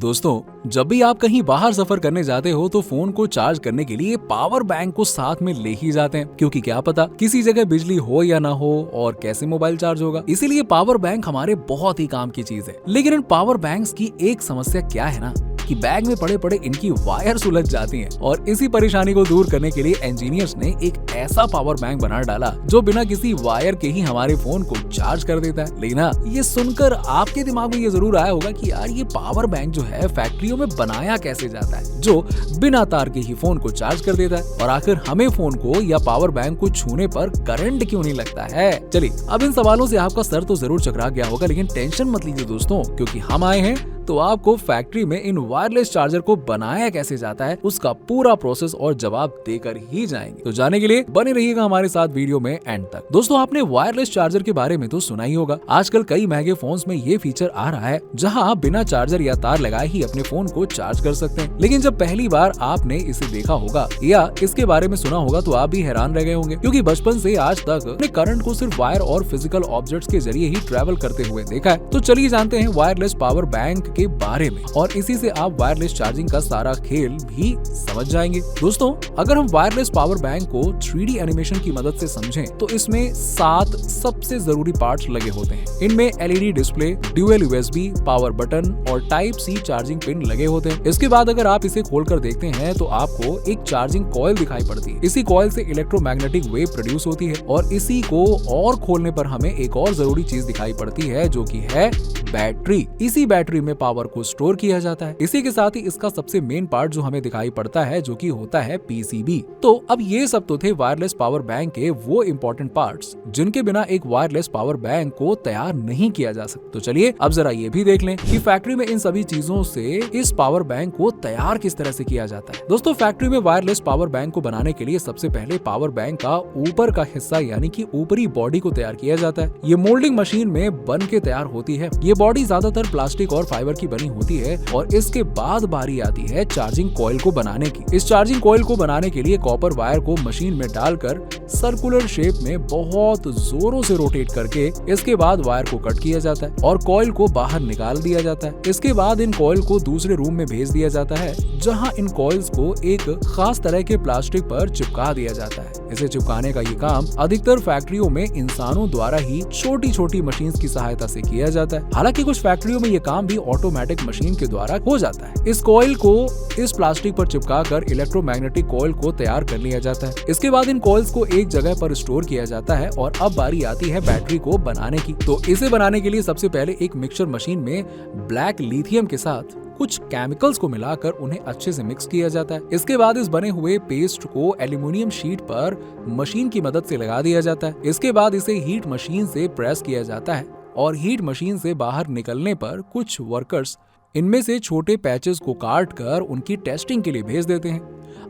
दोस्तों, जब भी आप कहीं बाहर सफर करने जाते हो तो फोन को चार्ज करने के लिए पावर बैंक को साथ में ले ही जाते हैं, क्योंकि क्या पता किसी जगह बिजली हो या ना हो और कैसे मोबाइल चार्ज होगा। इसीलिए पावर बैंक हमारे बहुत ही काम की चीज है। लेकिन इन पावर बैंक्स की एक समस्या क्या है ना कि बैग में पड़े पड़े इनकी वायर सुलझ जाती हैं और इसी परेशानी को दूर करने के लिए इंजीनियर्स ने एक ऐसा पावर बैंक बना डाला जो बिना किसी वायर के ही हमारे फोन को चार्ज कर देता है। लेकिन ये सुनकर आपके दिमाग में ये जरूर आया होगा कि यार ये पावर बैंक जो है फैक्ट्रियों में बनाया कैसे जाता है जो बिना तार के ही फोन को चार्ज कर देता है, और आखिर हमें फोन को या पावर बैंक को छूने पर करंट क्यों नहीं लगता है। चलिए, अब इन सवालों से आपका सर तो जरूर चकरा गया होगा, लेकिन टेंशन मत लीजिए दोस्तों, क्योंकि हम आए हैं तो आपको फैक्ट्री में इन वायरलेस चार्जर को बनाया कैसे जाता है उसका पूरा प्रोसेस और जवाब देकर ही जाएंगे। तो जानने के लिए बने रहिएगा हमारे साथ वीडियो में एंड तक। दोस्तों, आपने वायरलेस चार्जर के बारे में तो सुना ही होगा। आजकल कई महंगे फोन्स में ये फीचर आ रहा है जहां आप बिना चार्जर या तार लगाए ही अपने फोन को चार्ज कर सकते हैं। लेकिन जब पहली बार आपने इसे देखा होगा या इसके बारे में सुना होगा तो आप भी हैरान रह गए होंगे, क्योंकि बचपन से आज तक अपने करंट को सिर्फ वायर और फिजिकल ऑब्जेक्ट्स के जरिए ही ट्रेवल करते हुए देखा है। तो चलिए जानते हैं वायरलेस पावर बैंक के बारे में, और इसी से आप वायरलेस चार्जिंग का सारा खेल भी समझ जाएंगे। दोस्तों, अगर हम वायरलेस पावर बैंक को 3D एनिमेशन की मदद से समझें तो इसमें 7 सबसे जरूरी पार्ट्स लगे होते हैं। इनमें LED display, dual USB, power button और टाइप C चार्जिंग पिन लगे होते हैं। इसके बाद अगर आप इसे खोलकर देखते हैं तो आपको एक चार्जिंग कॉइल दिखाई पड़ती है। इसी कॉइल से इलेक्ट्रोमैग्नेटिक वेव प्रोड्यूस होती है, और इसी को और खोलने पर हमें एक और जरूरी चीज दिखाई पड़ती है जो कि है बैटरी। इसी बैटरी में पावर को स्टोर किया जाता है। इसी के साथ ही इसका सबसे मेन पार्ट जो हमें दिखाई पड़ता है जो कि होता है PCB। तो अब ये सब तो थे वायरलेस पावर बैंक के वो इम्पोर्टेंट पार्ट्स जिनके बिना एक वायरलेस पावर बैंक को तैयार नहीं किया जा सकता। तो चलिए अब जरा ये भी देख लें कि फैक्ट्री में इन सभी चीजों से इस पावर बैंक को तैयार किस तरह से किया जाता है। दोस्तों, फैक्ट्री में वायरलेस पावर बैंक को बनाने के लिए सबसे पहले पावर बैंक का ऊपर का हिस्सा यानी कि ऊपरी बॉडी को तैयार किया जाता है। ये मोल्डिंग मशीन में बन के तैयार होती है। ये बॉडी ज्यादातर प्लास्टिक और फाइबर की बनी होती है, और इसके बाद बारी आती है चार्जिंग कॉइल को बनाने की। इस चार्जिंग कॉइल को बनाने के लिए कॉपर वायर को मशीन में डालकर सर्कुलर शेप में बहुत जोरों से रोटेट करके इसके बाद वायर को कट किया जाता है और कॉइल को बाहर निकाल दिया जाता है। इसके बाद इन कॉइल को दूसरे रूम में भेज दिया जाता है, जहां इन कॉइल्स को एक खास तरह के प्लास्टिक पर चिपका दिया जाता है। इसे चिपकाने का ये काम अधिकतर फैक्ट्रियों में इंसानों द्वारा ही छोटी छोटी मशीन की सहायता से किया जाता है। हालांकि कुछ फैक्ट्रियों में ये काम भी ऑटोमेटिक मशीन के द्वारा हो जाता है। इस कॉइल को इस प्लास्टिक पर चिपकाकर इलेक्ट्रोमैग्नेटिक कॉइल को तैयार कर लिया जाता है। इसके बाद इन कॉइल्स को एक जगह पर स्टोर किया जाता है, और अब बारी आती है बैटरी को बनाने की। तो इसे बनाने के लिए सबसे पहले एक मिक्सचर मशीन में ब्लैक लिथियम के साथ कुछ केमिकल्स को मिलाकर उन्हें अच्छे से मिक्स किया जाता है। इसके बाद इस बने हुए पेस्ट को एल्यूमिनियम शीट पर मशीन की मदद से लगा दिया जाता है। इसके बाद इसे हीट मशीन से प्रेस किया जाता है, और हीट मशीन से बाहर निकलने पर कुछ वर्कर्स इनमें से छोटे पैचेस को काट कर उनकी टेस्टिंग के लिए भेज देते हैं।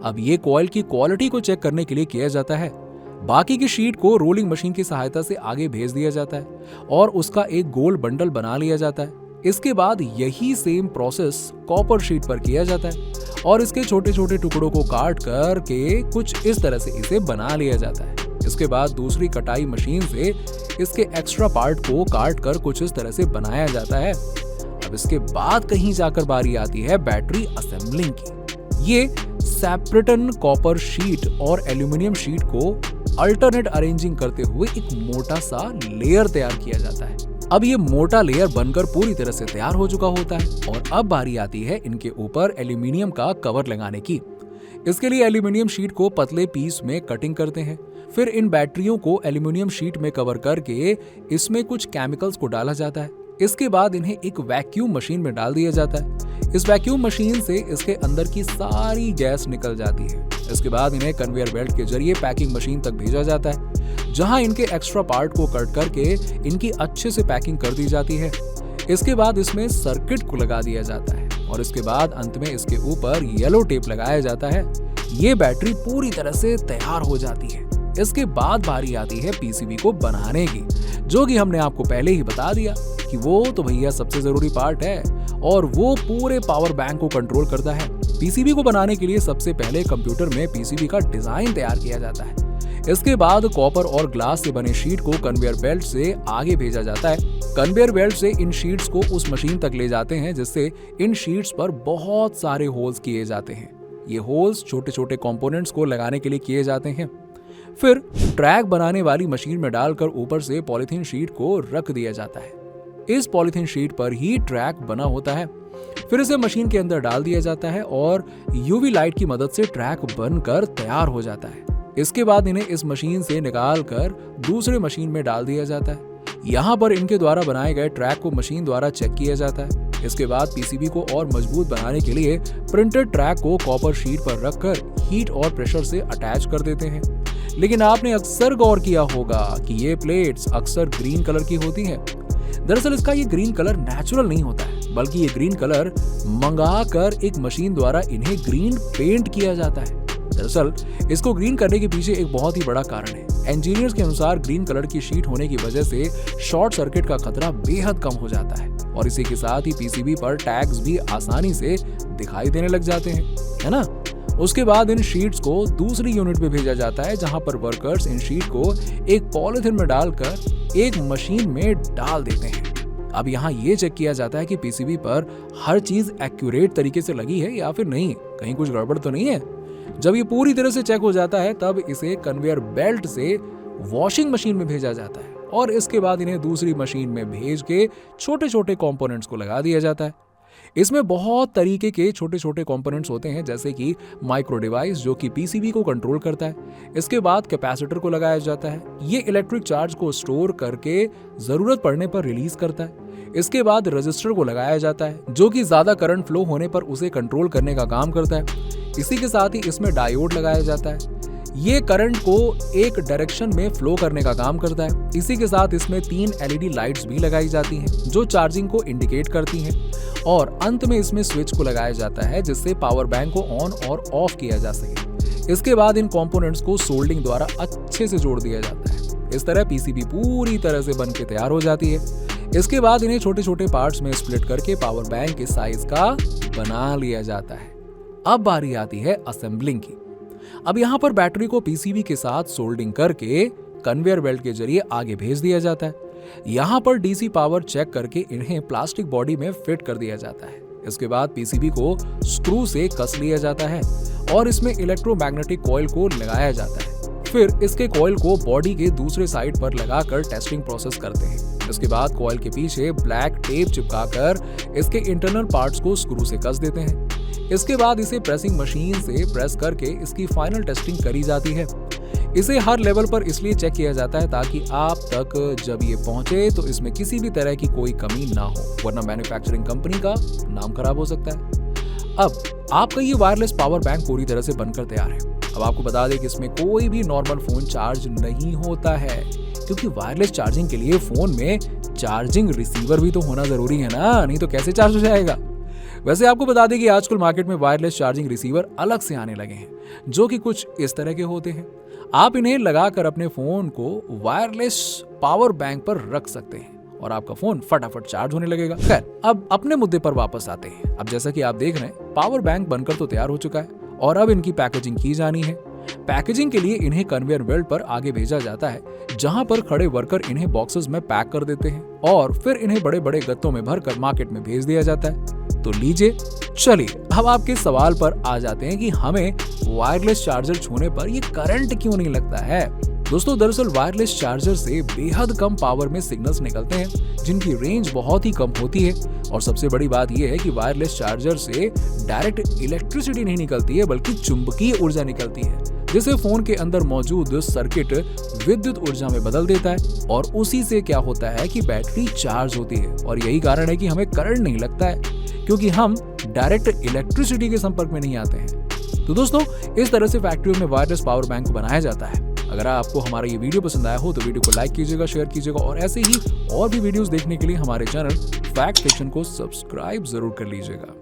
अब ये कॉइल की क्वालिटी को चेक करने के लिए किया जाता है। बाकी की शीट को रोलिंग मशीन की सहायता से आगे भेज दिया जाता है और उसका एक गोल बंडल बना लिया जाता है। इसके बाद यही सेम प्रोसेस कॉपर शीट पर किया जाता है, और इसके छोटे छोटे टुकड़ों को काट कर के कुछ इस तरह से इसे बना लिया जाता है। इसके बाद दूसरी कटाई मशीन से इसके एक्स्ट्रा पार्ट को काट कर कुछ इस तरह से बनाया जाता है। अब इसके बाद कहीं जाकर बारी आती है बैटरी असेंबलिंग की। ये सेपरेटन कॉपर शीट और एल्यूमिनियम शीट को अल्टरनेट अरेंजिंग करते हुए एक मोटा सा लेयर तैयार किया जाता है। अब ये मोटा लेयर बनकर पूरी तरह से तैयार हो चुका होता है, और अब बारी आती है इनके ऊपर एल्यूमिनियम का कवर लगाने की। इसके लिए एल्यूमिनियम शीट को पतले पीस में कटिंग करते हैं। फिर इन बैटरियों को एल्यूमिनियम शीट में कवर करके इसमें कुछ केमिकल्स को डाला जाता है। इसके बाद इन्हें एक वैक्यूम मशीन में डाल दिया जाता है। इस वैक्यूम मशीन से इसके अंदर की सारी गैस निकल जाती है। इसके बाद इन्हें कन्वेयर बेल्ट के जरिए पैकिंग मशीन तक भेजा जाता है, जहां इनके एक्स्ट्रा पार्ट को कट करके इनकी अच्छे से पैकिंग कर दी जाती है। इसके बाद इसमें सर्किट को लगा दिया जाता है, और इसके बाद अंत में इसके ऊपर येलो टेप लगाया जाता है। ये बैटरी पूरी तरह से तैयार हो जाती है। इसके बाद बारी आती है PCB को बनाने की, जो कि हमने आपको पहले ही बता दिया कि वो तो भैया सबसे जरूरी पार्ट है, और वो पूरे पावर बैंक को कंट्रोल करता है। PCB को बनाने के लिए सबसे पहले कंप्यूटर में PCB का डिजाइन तैयार किया जाता है। इसके बाद कॉपर और ग्लास से बने शीट को कन्वेयर बेल्ट से आगे भेजा जाता है। कन्वेयर बेल्ट से इन शीट्स को उस मशीन तक ले जाते हैं जिससे इन शीट्स पर बहुत सारे होल्स किए जाते हैं। ये होल्स छोटे छोटे कंपोनेंट्स को लगाने के लिए किए जाते हैं। फिर ट्रैक बनाने वाली मशीन में डालकर ऊपर से पॉलीथीन शीट को रख दिया जाता है। इस पॉलीथीन शीट पर ही ट्रैक बना होता है। फिर इसे मशीन के अंदर डाल दिया जाता है और यूवी लाइट की मदद से ट्रैक बनकर तैयार हो जाता है। इसके बाद इन्हें इस मशीन से निकाल कर दूसरे मशीन में डाल दिया जाता है। यहाँ पर इनके द्वारा बनाए गए ट्रैक को मशीन द्वारा चेक किया जाता है। इसके बाद पीसीबी को और मजबूत बनाने के लिए प्रिंटेड ट्रैक को कॉपर शीट पर रखकर हीट और प्रेशर से अटैच कर देते हैं। लेकिन आपने अक्सर गौर किया होगा कि ये प्लेट्स अक्सर ग्रीन कलर की होती हैं। दरअसल इसका ये ग्रीन कलर नेचुरल नहीं होता है, बल्कि ये ग्रीन कलर मंगाकर एक मशीन द्वारा इन्हें ग्रीन पेंट किया जाता है। दरअसल इसको ग्रीन करने के पीछे एक बहुत ही बड़ा कारण है। इंजीनियर्स के अनुसार ग्रीन कलर की शीट होने की वजह से शॉर्ट सर्किट का खतरा बेहद कम हो जाता है और इसी के साथ ही पीसीबी पर टैग्स भी आसानी से दिखाई देने लग जाते हैं, है ना। उसके बाद इन शीट्स को दूसरी यूनिट में भेजा जाता है जहां पर वर्कर्स इन शीट को एक पॉलीथिन में डालकर एक मशीन में डाल देते हैं। अब यहाँ ये चेक किया जाता है कि पीसीबी पर हर चीज एक्यूरेट तरीके से लगी है या फिर नहीं, कहीं कुछ गड़बड़ तो नहीं है। जब ये पूरी तरह से चेक हो जाता है तब इसे कन्वेयर बेल्ट से वॉशिंग मशीन में भेजा जाता है और इसके बाद इन्हें दूसरी मशीन में भेज के छोटे छोटे कंपोनेंट्स को लगा दिया जाता है। इसमें बहुत तरीके के छोटे छोटे कंपोनेंट्स होते हैं, जैसे कि माइक्रो डिवाइस जो कि पीसीबी को कंट्रोल करता है। इसके बाद कैपेसिटर को लगाया जाता है। ये इलेक्ट्रिक चार्ज को स्टोर करके जरूरत पड़ने पर रिलीज करता है। इसके बाद रजिस्टर को लगाया जाता है जो कि ज्यादा करंट फ्लो होने पर उसे कंट्रोल करने का काम करता है। इसी के साथ ही इसमें डायोड लगाया जाता है। ये करंट को एक डायरेक्शन में फ्लो करने का काम करता है। इसी के साथ इसमें 3 एलईडी लाइट्स भी लगाई जाती हैं जो चार्जिंग को इंडिकेट करती हैं और अंत में इसमें स्विच को लगाया जाता है जिससे पावर बैंक को ऑन और ऑफ किया जा सके। इसके बाद इन कंपोनेंट्स को सोल्डरिंग द्वारा अच्छे से जोड़ दिया जाता है। इस तरह पीसीबी पूरी तरह से बन के तैयार हो जाती है। इसके बाद इन्हें छोटे छोटे पार्ट्स में स्प्लिट करके पावर बैंक के साइज का बना लिया जाता है। अब बारी आती है असेंबलिंग की। अब यहाँ पर बैटरी को पीसीबी के साथ सोल्डिंग करके कन्वेयर बेल्ट के जरिए आगे भेज दिया जाता है। यहाँ पर डीसी पावर चेक करके इन्हें प्लास्टिक बॉडी में फिट कर दिया जाता है। इसके बाद पीसीबी को स्क्रू से कस लिया जाता है और इसमें इलेक्ट्रोमैग्नेटिक कॉइल को लगाया जाता है। फिर इसके कॉइल को बॉडी के दूसरे साइड पर लगाकर टेस्टिंग प्रोसेस करते हैं। इसके बाद कॉइल के पीछे ब्लैक टेप चिपकाकर इसके इंटरनल पार्ट्स को स्क्रू से कस देते हैं। इसके बाद इसे प्रेसिंग मशीन से प्रेस करके इसकी फाइनल टेस्टिंग करी जाती है। इसे हर लेवल पर इसलिए चेक किया जाता है ताकि आप तक जब ये पहुंचे तो इसमें किसी भी तरह की कोई कमी ना हो, वरना मैन्युफैक्चरिंग कंपनी का नाम खराब हो सकता है। अब आपका ये वायरलेस पावर बैंक पूरी तरह से बनकर तैयार है। अब आपको बता दें कि इसमें कोई भी नॉर्मल फोन चार्ज नहीं होता है, क्योंकि वायरलेस चार्जिंग के लिए फोन में चार्जिंग रिसीवर भी तो होना जरूरी है ना, नहीं तो कैसे चार्ज हो जाएगा। वैसे आपको बता दें कि आजकल मार्केट में वायरलेस चार्जिंग रिसीवर अलग से आने लगे हैं जो कि कुछ इस तरह के होते हैं। आप इन्हें लगाकर अपने फोन को वायरलेस पावर बैंक पर रख सकते हैं और आपका फोन फटाफट चार्ज होने लगेगा। खैर, अब अपने मुद्दे पर वापस आते हैं। अब जैसा कि आप देख रहे हैं, पावर बैंक बनकर तो तैयार हो चुका है और अब इनकी पैकेजिंग की जानी है। पैकेजिंग के लिए इन्हें कन्वेयर बेल्ट पर आगे भेजा जाता है जहां पर खड़े वर्कर इन्हें बॉक्सेस में पैक कर देते हैं और फिर इन्हें बड़े बड़े गत्तों में भरकर मार्केट में भेज दिया जाता है। तो लीजिए, चलिए अब आपके सवाल पर आ जाते हैं कि हमें वायरलेस चार्जर छूने पर ये करंट क्यों नहीं लगता है। दोस्तों, दरअसल वायरलेस चार्जर से बेहद कम पावर में सिग्नल्स निकलते हैं जिनकी रेंज बहुत ही कम होती है और सबसे बड़ी बात यह है कि वायरलेस चार्जर से डायरेक्ट इलेक्ट्रिसिटी नहीं निकलती है बल्कि चुंबकीय ऊर्जा निकलती है जिसे फोन के अंदर मौजूद सर्किट विद्युत ऊर्जा में बदल देता है और उसी से क्या होता है कि बैटरी चार्ज होती है और यही कारण है कि हमें करंट नहीं लगता है क्योंकि हम डायरेक्ट इलेक्ट्रिसिटी के संपर्क में नहीं आते हैं। तो दोस्तों, इस तरह से फैक्ट्रियों में वायरलेस पावर बैंक को बनाया जाता है। अगर आपको हमारा ये वीडियो पसंद आया हो तो वीडियो को लाइक कीजिएगा, शेयर कीजिएगा और ऐसे ही और भी वीडियोस देखने के लिए हमारे चैनल फैक्ट सेक्शन को सब्सक्राइब जरूर कर लीजिएगा।